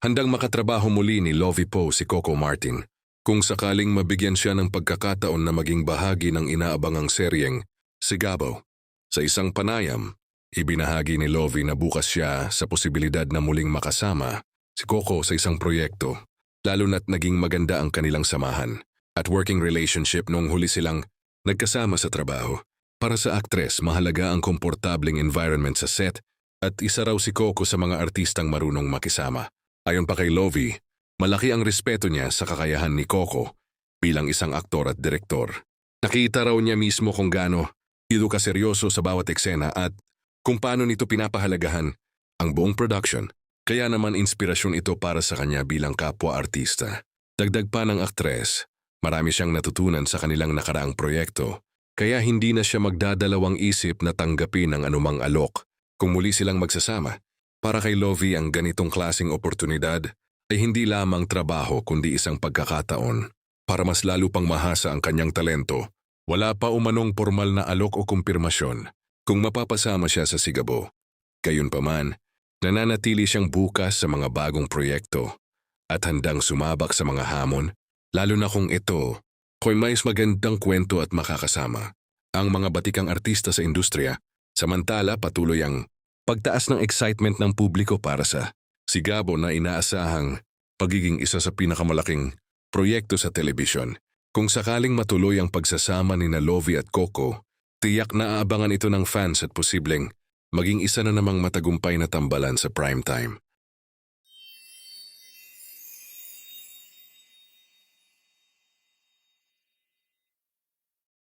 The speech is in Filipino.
Handang makatrabaho muli ni Lovie Poe si Coco Martin kung sakaling mabigyan siya ng pagkakataon na maging bahagi ng inaabangang seryeng Sigabo. Sa isang panayam, ibinahagi ni Lovie na bukas siya sa posibilidad na muling makasama si Coco sa isang proyekto, lalo na't naging maganda ang kanilang samahan at working relationship noong huli silang nagkasama sa trabaho. Para sa aktres, mahalaga ang komportableng environment sa set at isa raw si Coco sa mga artistang marunong makisama. Ayon pa kay Lovie, malaki ang respeto niya sa kakayahan ni Coco bilang isang aktor at direktor. Nakita raw niya mismo kung gaano ito kaseryoso sa bawat eksena at kung paano nito pinapahalagahan ang buong production. Kaya naman inspirasyon ito para sa kanya bilang kapwa-artista. Dagdag pa ng aktres, marami siyang natutunan sa kanilang nakaraang proyekto, kaya hindi na siya magdadalawang isip na tanggapin ang anumang alok kung muli silang magsasama. Para kay Lovie, ang ganitong klaseng oportunidad ay hindi lamang trabaho kundi isang pagkakataon para mas lalo pang mahasa ang kanyang talento. Wala pa umanong formal na alok o kumpirmasyon kung mapapasama siya sa Sigabo. Gayunpaman, nananatili siyang bukas sa mga bagong proyekto at handang sumabak sa mga hamon, lalo na kung ito kung may mas magandang kwento at makakasama ang mga batikang artista sa industriya. Samantala, patuloy ang pagtaas ng excitement ng publiko para sa Sigabo na inaasahang pagiging isa sa pinakamalaking proyekto sa telebisyon. Kung sakaling matuloy ang pagsasama ni Lovie at Coco, tiyak na aabangan ito ng fans at posibleng maging isa na namang matagumpay na tambalan sa primetime.